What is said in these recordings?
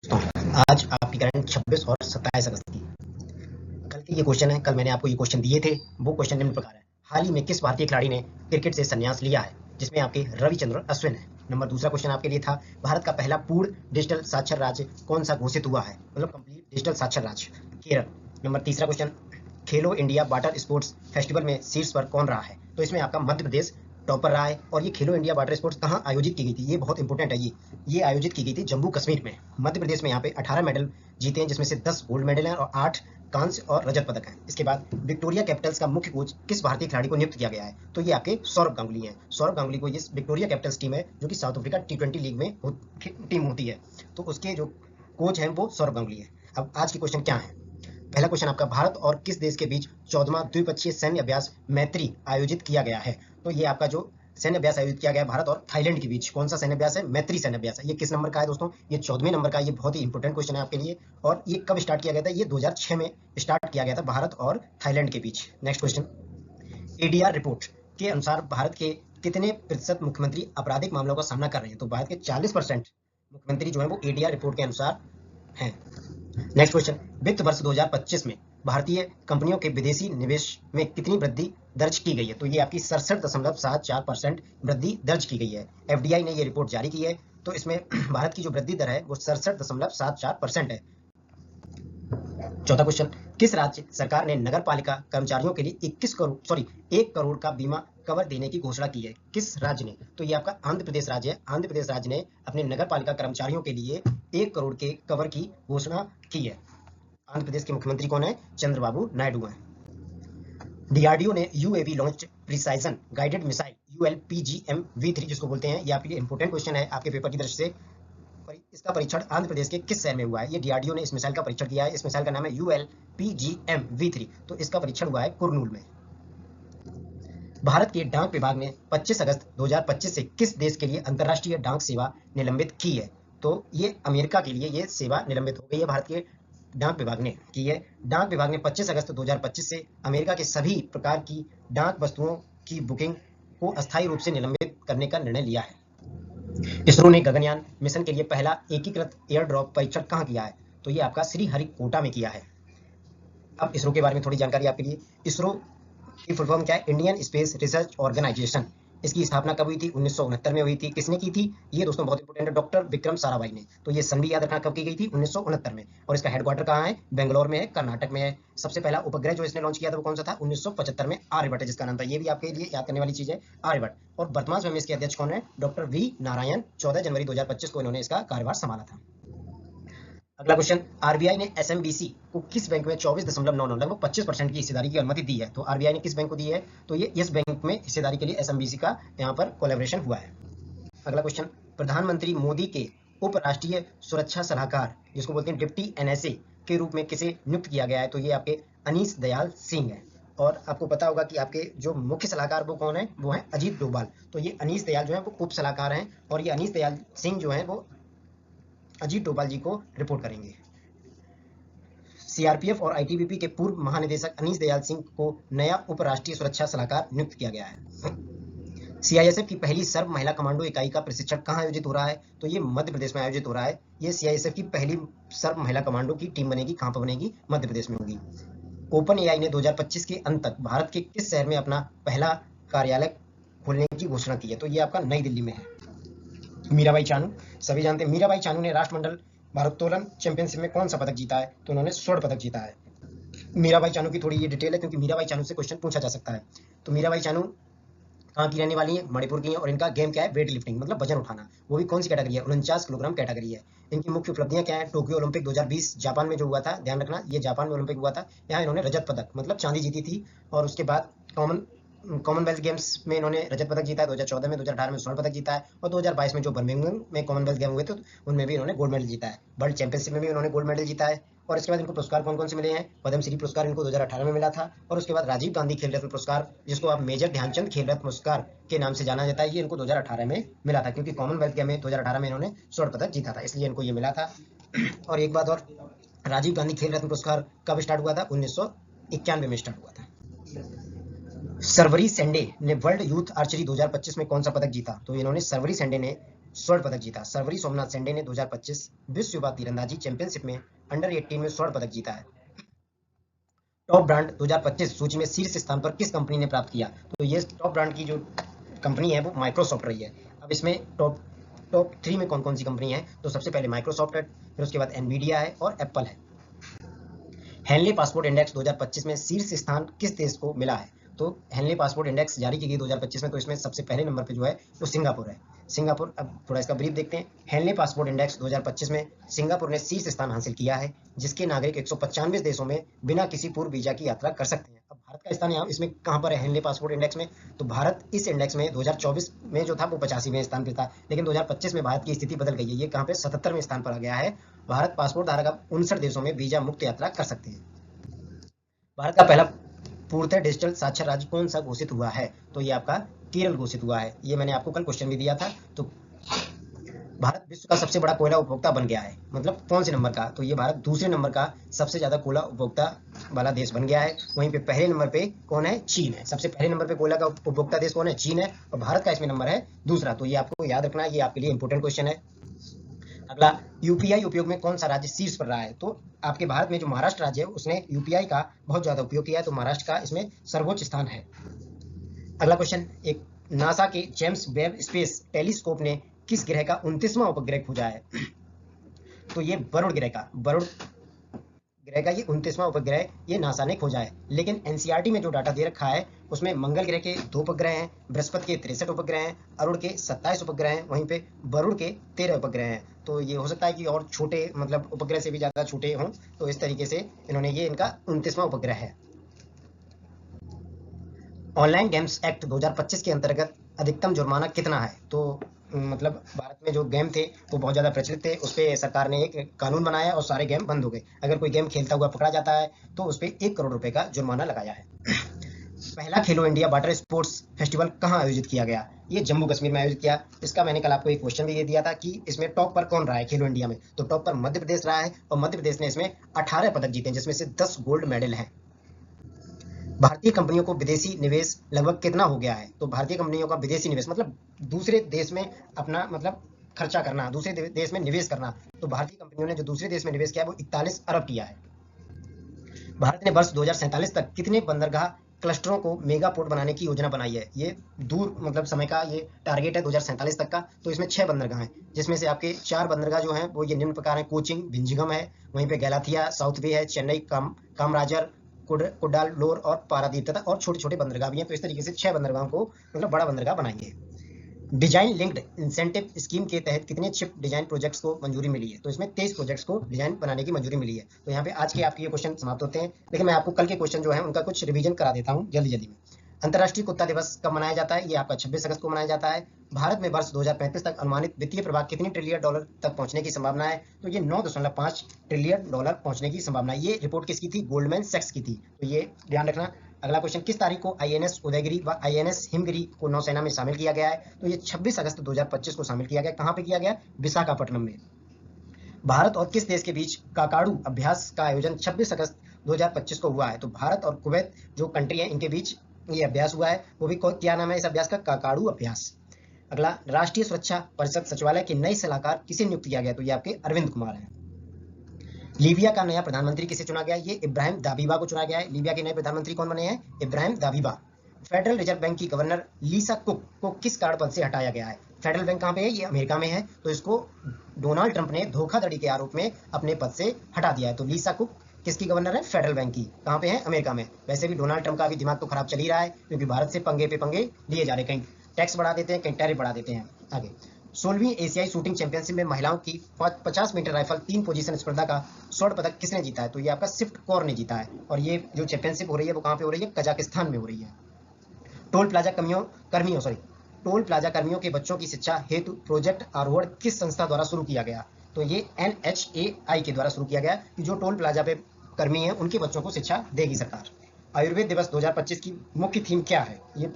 दोस्तों, आज आपकी करंट 26 और 27 अगस्त की कल के ये क्वेश्चन है। कल मैंने आपको ये क्वेश्चन दिए थे। वो क्वेश्चन निम्न प्रकार है: हाल ही में किस भारतीय खिलाड़ी ने क्रिकेट से संन्यास लिया है? जिसमें आपके रविचंद्रन अश्विन है। नंबर दूसरा क्वेश्चन आपके लिए था: भारत का पहला पूर्ण डिजिटल साक्षर राज्य कौन सा घोषित हुआ है, मतलब कंप्लीट डिजिटल साक्षर राज्य? केरल। नंबर तीसरा क्वेश्चन: खेलो इंडिया वाटर स्पोर्ट्स फेस्टिवल में शीर्ष पर कौन रहा है? तो इसमें आपका मध्य प्रदेश टॉपर रहा है। और ये खेलो इंडिया वाटर स्पोर्ट्स कहाँ आयोजित की गई थी, ये बहुत इंपॉर्टेंट है। ये आयोजित की गई थी जम्मू कश्मीर में। मध्य प्रदेश में यहाँ पे 18 मेडल जीते हैं, जिसमें से 10 गोल्ड मेडल हैं और 8 कांस्य और रजत पदक हैं। इसके बाद विक्टोरिया कैपिटल्स का मुख्य कोच किस भारतीय खिलाड़ी को नियुक्त किया गया है? तो ये आपके सौरभ गांगुली हैं। सौरभ गांगुली को, ये विक्टोरिया कैपिटल्स टीम है जो कि साउथ अफ्रीका T20 लीग में टीम होती है, तो उसके जो कोच हैं वो सौरभ गांगुली है। अब आज के क्वेश्चन क्या है? पहला क्वेश्चन आपका: भारत और किस देश के बीच 14वां द्विपक्षीय सैन्य अभ्यास मैत्री आयोजित किया गया है? तो ये आपका जो सैन्य अभ्यास आयोजित किया गया भारत और थाईलैंड के बीच, कौन सा सैन्य अभ्यास है? मैत्री सैन्य अभ्यास है। ये किस नंबर का है दोस्तों? ये 14वें नंबर का। ये बहुत ही इंपॉर्टेंट क्वेश्चन है आपके लिए। और ये कब स्टार्ट किया गया था? ये 2006 में स्टार्ट किया गया था भारत और थाईलैंड के बीच। नेक्स्ट क्वेश्चन: एडीआर रिपोर्ट के अनुसार भारत के कितने प्रतिशत मुख्यमंत्री आपराधिक मामलों का सामना कर रहे हैं? तो भारत के 40% मुख्यमंत्री जो है वो एडीआर रिपोर्ट के अनुसार हैं। नेक्स्ट क्वेश्चन: वित्त वर्ष 2025 में भारतीय कंपनियों के विदेशी निवेश में कितनी वृद्धि दर्ज की गई है? तो ये आपकी 67.74% वृद्धि दर्ज की गई है। एफडीआई ने ये रिपोर्ट जारी की है। तो इसमें भारत की जो वृद्धि दर है वो 67.74% है। चौथा क्वेश्चन: किस राज्य सरकार ने नगर पालिका कर्मचारियों के लिए 1 करोड़ का बीमा कवर देने की घोषणा की है? किस राज्य ने? तो ये आपका आंध्र प्रदेश राज्य है। आंध्र प्रदेश राज्य ने अपने नगर पालिका कर्मचारियों के लिए 1 करोड़ के कवर की घोषणा की है। आंध्र प्रदेश के मुख्यमंत्री कौन है? चंद्रबाबू नायडू हैं। डीआरडीओ ने UAV launched precision guided missile ULPGM-V3 जिसको बोलते हैं, ये आपके लिए इंपॉर्टेंट क्वेश्चन है आपके पेपर की दृष्टि से। इसका परीक्षण आंध्र प्रदेश के किस शहर में हुआ है? ये डीआरडीओ ने इस मिसाइल का परीक्षण किया है। इस मिसाइल का नाम है ULPGM-V3। तो इसका परीक्षण हुआ है कुरनूल में। भारत के डाक विभाग ने 25 अगस्त 2025 से किस देश के लिए अंतर्राष्ट्रीय डाक सेवा निलंबित की है? तो ये अमेरिका के लिए ये सेवा निलंबित हो गई है। भारत के डाक विभाग ने की है। डाक विभाग ने 25 अगस्त 2025 से अमेरिका के सभी प्रकार की डाक वस्तुओं की बुकिंग को अस्थायी रूप से निलंबित करने का निर्णय लिया है। इसरो ने गगनयान मिशन के लिए पहला एकीकृत एयर ड्रॉप परीक्षण कहाँ किया है? तो ये आपका श्रीहरिकोटा में किया है। अब इसरो के बारे में थोड़ी जानकारी आपके लिए। इसरो की फुल फॉर्म क्या है? Indian space research organisation. इसकी स्थापना कब हुई थी? 1969 में हुई थी। किसने की थी? ये दोस्तों बहुत इंपॉर्टेंट है, डॉक्टर विक्रम साराभाई ने। तो ये सन भी याद रखना, कब की गई थी? 1969 में। और इसका हेडक्वार्टर कहाँ है? बेंगलोर में है, कर्नाटक में है। सबसे पहला उपग्रह जो इसने लॉन्च किया था वो कौन सा था? 1975 में आर्यभट्ट है जिसका नाम था। ये भी आपके लिए याद करने वाली चीज है, आर्यभट्ट। और वर्तमान समय में इसके अध्यक्ष कौन है? Doctor V Narayan. 14 जनवरी 2025 को इन्होंने इसका कार्यभार संभाला था। अगला क्वेश्चन: आरबीआई ने एसएमबीसी को किस बैंक में 24.99 लगभग 25% की हिस्सेदारी की अनुमति दी है? तो आरबीआई ने किस बैंक को दी है? तो ये इस बैंक में हिस्सेदारी के लिए एसएमबीसी का यहाँ पर कोलैबोरेशन हुआ है। अगला क्वेश्चन: प्रधानमंत्री मोदी के उप राष्ट्रीय सुरक्षा सलाहकार जिसको बोलते हैं डिप्टी एनएसए के रूप में किसे नियुक्त किया गया है? तो ये आपके अनीश दयाल सिंह है। और आपको पता होगा कि आपके जो मुख्य सलाहकार वो कौन है? वो है अजीत डोभाल। तो ये अनीश दयाल जो है वो उप सलाहकार हैं और ये अनीश दयाल सिंह जो है वो अजीत डोभाल जी को रिपोर्ट करेंगे। सीआरपीएफ और आईटीबीपी के पूर्व महानिदेशक अनीश दयाल सिंह को नया उप राष्ट्रीय सुरक्षा सलाहकार नियुक्त किया गया है। सीआईएसएफ की पहली सर्व महिला कमांडो इकाई का प्रशिक्षण कहाँ आयोजित हो रहा है? तो ये मध्य प्रदेश में आयोजित हो रहा है। ये सीआईएसएफ की पहली सर्व महिला कमांडो की टीम बनेगी। कहाँ पर बनेगी? मध्य प्रदेश में होगी। ओपन एआई ने 2025 के अंत तक भारत के किस शहर में अपना पहला कार्यालय खोलने की घोषणा की है? तो ये आपका नई दिल्ली में है। मीराबाई चानू, सभी जानते हैं मीराबाई चानू ने राष्ट्रमंडल भारोत्तोलन चैंपियनशिप में कौन सा पदक जीता है? तो उन्होंने स्वर्ण पदक जीता है। मीराबाई चानू की थोड़ी ये डिटेल है क्योंकि मीराबाई चानू से क्वेश्चन पूछा जा सकता है। तो मीराबाई चानू कहाँ की रहने वाली है? मणिपुर की है। और इनका गेम क्या है? वेट लिफ्टिंग, मतलब वजन उठाना। वो भी कौन सी कैटेगरी है? 49 किलोग्राम कैटेगरी है। इनकी मुख्य उपलब्धियां क्या है? टोक्यो ओलंपिक 2020 जापान में जो हुआ था, ध्यान रखना ये जापान में ओलंपिक हुआ था, यहाँ इन्होंने रजत पदक मतलब चांदी जीती थी। और उसके बाद कॉमनवेल्थ गेम्स में इन्होंने रजत पदक जीता है 2014 में, 2018 में स्वर्ण पदक जीता है और 2022 में जो बर्मिंघम में कॉमनवेल्थ गेम हुए थे उनमें भी इन्होंने गोल्ड मेडल जीता है। वर्ल्ड चैंपियनशिप में भी उन्होंने गोल्ड मेडल जीता है। और इसके बाद इनको पुरस्कार कौन कौन से मिले हैं? पद्मश्री पुरस्कार इनको 2018 में मिला था। और उसके बाद राजीव गांधी खेल रत्न पुरस्कार जिसको आप मेजर ध्यानचंद खेल रत्न पुरस्कार के नाम से जाना जाता है, ये इनको 2018 में मिला था क्योंकि कॉमनवेल्थ गेम में 2018 में इन्होंने स्वर्ण पदक जीता था, इसलिए इनको ये मिला था। और एक बात और, राजीव गांधी खेल रत्न पुरस्कार कब स्टार्ट हुआ था? 1991 में स्टार्ट हुआ था। सर्वरी सेंडे ने वर्ल्ड यूथ आर्चरी 2025 में कौन सा पदक जीता? तो इन्होंने सर्वरी सेंडे ने स्वर्ण पदक जीता? सर्वरी सोमनाथ सेंडे ने 2025 विश्व युवा तीरंदाजी चैंपियनशिप में अंडर 18 में स्वर्ण पदक जीता है। टॉप ब्रांड 2025 सूची में शीर्ष स्थान पर किस कंपनी ने प्राप्त किया? तो ये टॉप ब्रांड की जो कंपनी है वो माइक्रोसॉफ्ट रही है। अब इसमें टॉप टॉप 3 में कौन कौन सी कंपनी है? तो सबसे पहले माइक्रोसॉफ्ट है, फिर उसके बाद एनवीडिया है और एप्पल है। हेनली पासपोर्ट इंडेक्स 2025 में शीर्ष स्थान किस देश को मिला है? तो हेनली पासपोर्ट इंडेक्स जारी की गई 2025 में, तो इसमें सबसे पहले नंबर पे जो है वो सिंगापुर है। सिंगापुर, अब थोड़ा इसका ब्रीफ देखते हैं। हेनली पासपोर्ट इंडेक्स 2025 में सिंगापुर ने शीर्ष स्थान हासिल किया है, जिसके नागरिक 195 देशों में बिना किसी पूर्व वीजा की यात्रा कर सकते हैं। अब भारत का स्थान यहाँ इसमें कहाँ पर है हेनली पासपोर्ट इंडेक्स में? तो भारत इस इंडेक्स में 2024 में जो था वो 85वें स्थान पर था, लेकिन 2025 में भारत की स्थिति बदल गई है। ये कहाँ पे 77वें स्थान पर आ गया है। भारत पासपोर्ट धारक अब 59 देशों में वीजा मुक्त यात्रा कर सकते हैं। भारत का पहला पूर्णतः डिजिटल साक्षर राज्य कौन सा घोषित हुआ है? तो ये आपका केरल घोषित हुआ है। ये मैंने आपको कल क्वेश्चन भी दिया था। तो भारत विश्व का सबसे बड़ा कोयला उपभोक्ता बन गया है, मतलब कौन से नंबर का? तो ये भारत दूसरे नंबर का सबसे ज्यादा कोयला उपभोक्ता वाला देश बन गया है। वहीं पे पहले नंबर पे कौन है? चीन है। सबसे पहले नंबर पे कोयला का उपभोक्ता देश कौन है? चीन है। और भारत का इसमें नंबर है दूसरा। तो ये आपको याद रखना, ये आपके लिए इंपोर्टेंट क्वेश्चन है। अगला, यूपीआई उपयोग में कौन सा राज्य शीर्ष पर रहा है? तो आपके भारत में जो महाराष्ट्र राज्य है उसने यूपीआई का बहुत ज्यादा उपयोग किया है, तो महाराष्ट्र का इसमें सर्वोच्च स्थान है। अगला क्वेश्चन, एक नासा के जेम्स वेब स्पेस टेलीस्कोप ने किस ग्रह का 29वां उपग्रह खोजा है? तो ये वरुण ग्रह का 29वां उपग्रह ये नासा ने खोजा है। लेकिन एनसीईआरटी में जो डाटा दे रखा है उसमें मंगल ग्रह के 2 उपग्रह हैं, बृहस्पति के 63 उपग्रह हैं, अरुण के 27 उपग्रह हैं, वहीं पे वरुण के 13 उपग्रह हैं। तो ये हो सकता है कि और छोटे, मतलब उपग्रह से भी ज्यादा छोटे हों। तो इस तरीके से इन्होंने, ये इनका 29वां उपग्रह है। ऑनलाइन गेम्स एक्ट 2025 के अंतर्गत अधिकतम जुर्माना कितना है? तो मतलब भारत में जो गेम थे वो बहुत ज़्यादा प्रचलित थे, उस पर सरकार ने एक कानून बनाया और सारे गेम बंद हो गए। अगर कोई गेम खेलता हुआ पकड़ा जाता है तो उस पर 1 करोड़ रुपए का जुर्माना लगाया है। पहला खेलो इंडिया वाटर स्पोर्ट्स फेस्टिवल कहाँ आयोजित किया गया? ये जम्मू कश्मीर में आयोजित किया। इसका मैंने कल आपको एक क्वेश्चन भी ये दिया था कि इसमें टॉप पर कौन रहा है खेलो इंडिया में? तो टॉप पर मध्य प्रदेश रहा है, और मध्य प्रदेश ने इसमें 18 पदक जीते, जिसमें से 10 गोल्ड मेडल हैं। भारतीय कंपनियों को विदेशी निवेश लगभग कितना हो गया है? तो भारतीय कंपनियों का विदेशी निवेश मतलब दूसरे देश में अपना, मतलब खर्चा करना, दूसरे देश में निवेश करना। तो भारतीय कंपनियों ने जो दूसरे देश में निवेश किया है वो 41 अरब किया है। भारत ने वर्ष 2047 तक कितने बंदरगाह क्लस्टरों को मेगा पोर्ट बनाने की योजना बनाई है? ये दूर मतलब समय का ये टारगेट है 2047 तक का। तो इसमें 6 बंदरगाह हैं, जिसमें से आपके 4 बंदरगाह जो हैं वो ये निम्न प्रकार हैं। कोचिन भिंजिगम है, वहीं पे गैलाथिया साउथ बे है, चेन्नई कामराजर, कुडालोर और पारादीप, तथा और छोटे छोटे बंदरगाह भी हैं। तो इस तरीके से 6 बंदरगाहों को मतलब बड़ा बंदरगाह बनाएंगे। डिजाइन लिंक्ड इंसेंटिव स्कीम के तहत कितने चिप डिजाइन प्रोजेक्ट्स को मंजूरी मिली है? तो इसमें 23 प्रोजेक्ट्स को डिजाइन बनाने की मंजूरी मिली है। तो यहाँ पे आज के आपके ये क्वेश्चन समाप्त होते हैं, लेकिन मैं आपको कल के क्वेश्चन जो है उनका कुछ रिवीजन करा देता हूँ जल्दी जल्दी में। अंतर्राष्ट्रीय कुत्ता दिवस कब मनाया जाता है? ये आपका 26 अगस्त को मनाया जाता है। भारत में वर्ष 2035 तक अनुमानित वित्तीय प्रवाह कितनी ट्रिलियन डॉलर तक पहुंचने की संभावना है? तो ये 9.5 ट्रिलियन डॉलर पहुंचने की संभावना है। ये रिपोर्ट किसकी थी? गोल्डमैन सैक्स की थी। तो ये ध्यान रखना। अगला क्वेश्चन, किस तारीख को आईएनएस उदयगिरी व आईएनएस हिमगिरी को नौसेना में शामिल किया गया है? तो ये 26 अगस्त 2025 को शामिल किया गया। कहाँ पे किया गया? विशाखापट्टनम में। भारत और किस देश के बीच काकाडू अभ्यास का आयोजन 26 अगस्त 2025 को हुआ है? तो भारत और कुवैत जो कंट्री है इनके बीच ये अभ्यास हुआ है। वो भी क्या नाम है इस अभ्यास का? काकाडू अभ्यास। अगला, राष्ट्रीय सुरक्षा परिषद सचिवालय के नए सलाहकार किसे नियुक्त किया गया? तो ये आपके अरविंद कुमार है। लीबिया का नया प्रधानमंत्री किसे चुना गया? ये इब्राहिम दाबीबा को चुना गया है। लीबिया के नए प्रधानमंत्री कौन बने हैं? इब्राहिम दाबीबा। फेडरल रिजर्व बैंक की गवर्नर लिसा कुक को किस कारण पद से हटाया गया है? फेडरल बैंक कहाँ पे है? ये अमेरिका में है। तो इसको डोनाल्ड ट्रंप ने धोखाधड़ी के आरोप में अपने पद से हटा दिया है। तो लिसा कुक किसकी गवर्नर है? फेडरल बैंक की। कहाँ पे है? अमेरिका में। वैसे भी डोनाल्ड ट्रंप का भी दिमाग तो खराब चल ही रहा है, क्योंकि भारत से पंगे पे पंगे लिए जा रहे, कहीं टैक्स बढ़ा देते हैं, कहीं टैरिफ बढ़ा देते हैं। आगे, 16वीं एशियाई शूटिंग चैंपियनशिप में महिलाओं की 50 मीटर राइफल 3 पोजीशन स्पर्धा का स्वर्ण पदक किसने जीता है? तो ये आपका सिफ्ट कौर ने जीता है। और ये जो चैंपियनशिप हो रही है वो कहाँ पे हो रही है? कजाकिस्तान में हो रही है। टोल प्लाजा टोल प्लाजा कर्मियों के बच्चों की शिक्षा हेतु प्रोजेक्ट आरोहण किस संस्था द्वारा शुरू किया गया? तो ये NHAI के द्वारा शुरू किया गया, कि जो टोल प्लाजा पे कर्मी हैं उनके बच्चों को शिक्षा देगी सरकार। आयुर्वेद दिवस 2025 की मुख्य थीम क्या है? ये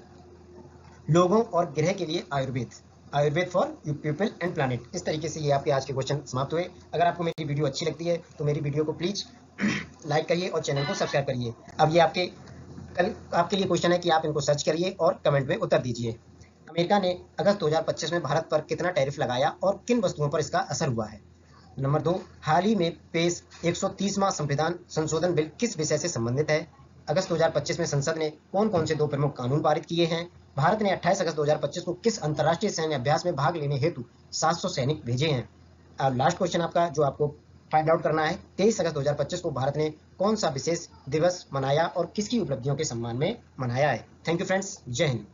लोगों और ग्रह के लिए Ayurveda for people and planet. इस तरीके से ये आपके आज के क्वेश्चन समाप्त हुए। अगर आपको मेरी वीडियो अच्छी लगती है तो मेरी वीडियो को प्लीज लाइक करिए और चैनल को सब्सक्राइब करिए। अब ये आपके लिए क्वेश्चन है कि आप इनको सर्च करिए और कमेंट में उत्तर दीजिए। अमेरिका ने अगस्त 2025 में भारत पर कितना टैरिफ लगाया और किन वस्तुओं पर इसका असर हुआ है? नंबर 2, हाल ही में पेश 130वां संविधान संशोधन बिल किस विषय से संबंधित है? अगस्त 2025 में संसद ने कौन कौन से 2 प्रमुख कानून पारित किए हैं? भारत ने 28 अगस्त 2025 को किस अंतर्राष्ट्रीय सैन्य अभ्यास में भाग लेने हेतु 700 सैनिक भेजे हैं? और लास्ट क्वेश्चन आपका जो आपको फाइंड आउट करना है, 23 अगस्त 2025 को भारत ने कौन सा विशेष दिवस मनाया और किसकी उपलब्धियों के सम्मान में मनाया है? थैंक यू फ्रेंड्स, जय हिंद।